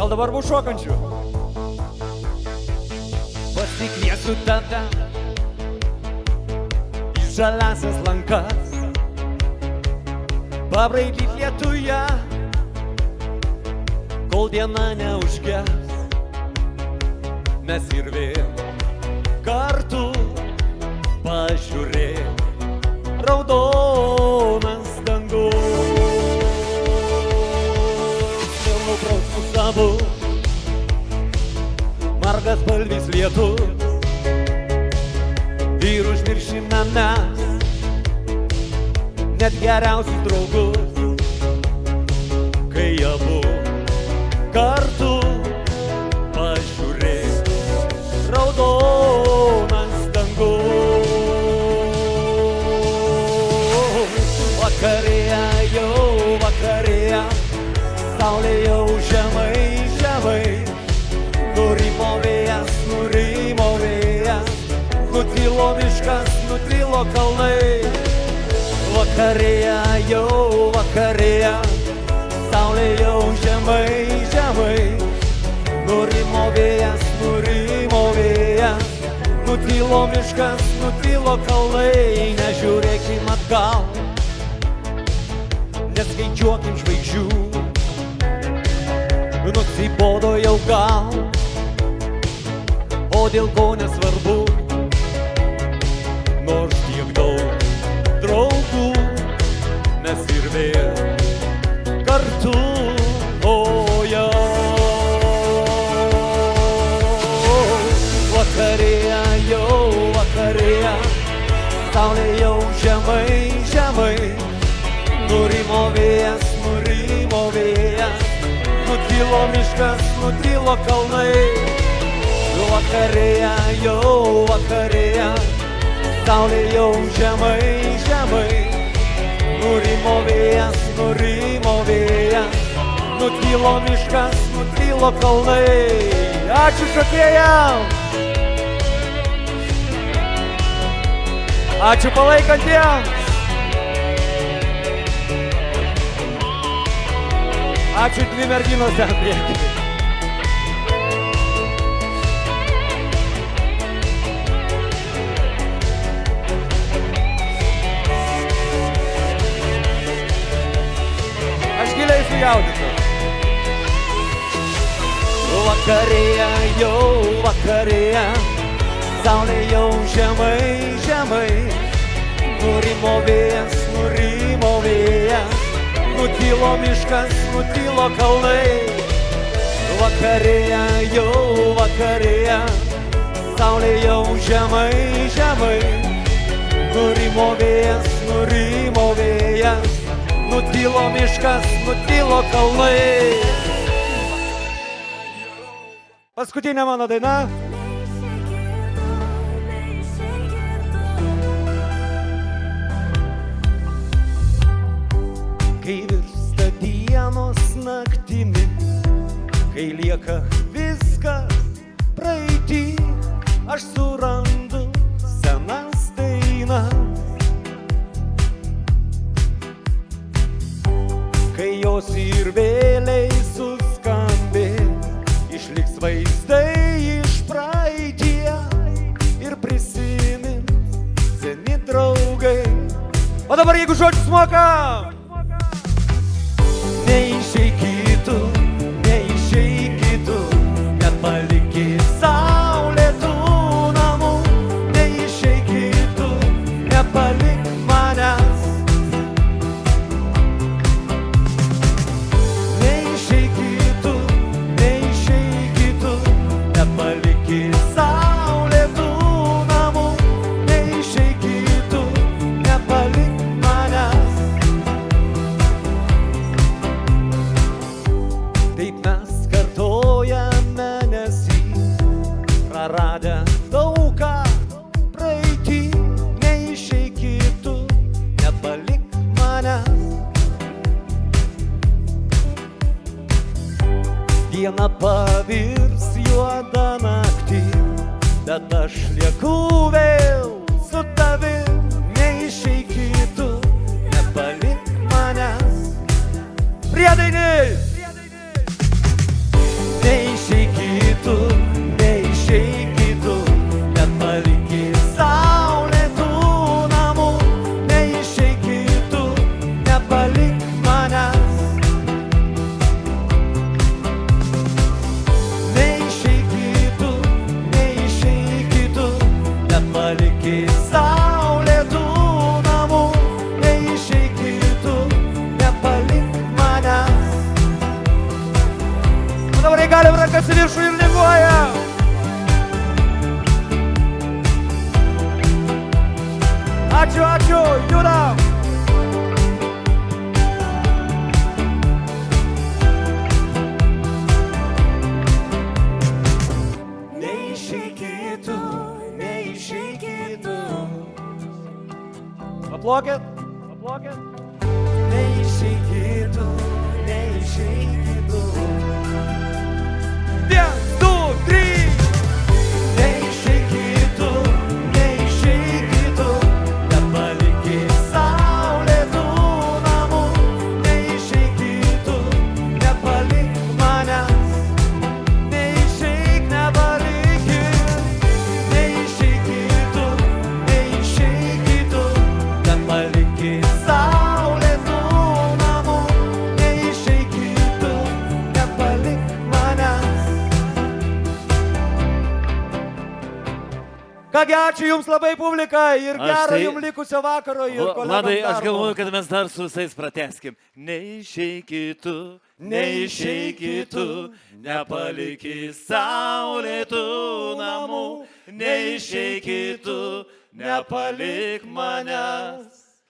Gal dabar bus šokančių? Pasikviesiu tave į žaliasias lankas, pabraidyt lietuje, kol diena neužges. Mes ir vėl kartu pažiūrėk raudonas dangus. Vėl nupraus mus abu margas spalvis lietus ir užmiršime mes net geriausius draugus, kai abu kartu pažiūrėk raudonas dangus. Vakarėja, jau vakarėja, saulė jau žemai, žemai, nurimo vėjas, nutilo miškas, nutilo kalnai. Vakarėja, jau vakarėja, saulė jau žemai, žemai, nurimo vėjas, nutilo miškas, nutilo kalnai. Nežiūrėkim atgal, neskaičiuokim žvaigždžių, nusibodo jau gal, o dėl ko nesvarbu, nors tiek daug draugų, mes ir vėl kartu, o jau. Vakarėja, jau vakarėja, saulė jau žemai, žemai, nurimo vėjas, nutilo miškas, nutilo kalnai. Vakarėja, jau vakarėja, saulė jau žemai, žemai, nurimo vėjas, nutilo miškas, nutilo kalnai. Ačiū šokėjams! Ačiū palaikantiems! Ačiū dvi merginos ten priekį. Aš giliai sujaudintas. Vakarėja, jau vakarėja, saulė jau žemai, žemai, nurimo vėjas, nutilo miškas, nutilo kalnai. Vakarėja, jau vakarėja, saulė jau žemai, žemai, nurimo vėjas, nutilo miškas, nutilo kalnai. Paskutinė mano daina. Kai virsta dienos naktimis, kai lieka viskas praeity, aš surandu senas dainas. Kai jos ir vėliai suskambės, išliks vaizdai iš praeities ir prisimins seni draugai. O dabar jeigu žodžius mokam! Neišeikytų, net palikė saulėtų namų. Neišeikytų, nepalik manęs. Neišeikytų, nepalikė saulėtų namų. Neišeikytų, nepalik manęs. Taip mes kartojame nesyk, praradę daugą praeitį. Neišeikytų, nepalik manęs. Diena pavirs juodą naktį, bet aš lieku vėl su tavim. Neišeikytų, nepalik manęs. Priedainiai! rankas į viršų ir linguoja. Ačiū, ačiū, judam. Neišeikytų, neišeikytų. Paplokit, paplokit. Neišeikytų, neišeikytų. 1, 2, 3. Neišeikytų, neišeikytų. Nepalikė saulėtų namų. Neišeikytų, nepalik manęs. Neišeik, nepalikit. Neišeikytų, neišeikytų. Nepalikė saulėtų namų. Neišeikytų, nepalik manęs. Kągi, ačiū Jums labai publika ir Aš gero tai- Jums likusio vakaro ir kolegom Vladai, aš darbo. galvoju, kad mes dar su visais pratęskim. Neišeikytų, neišeikytų, nepalikė saulėtų namų. Neišeikytų, nepalik manęs.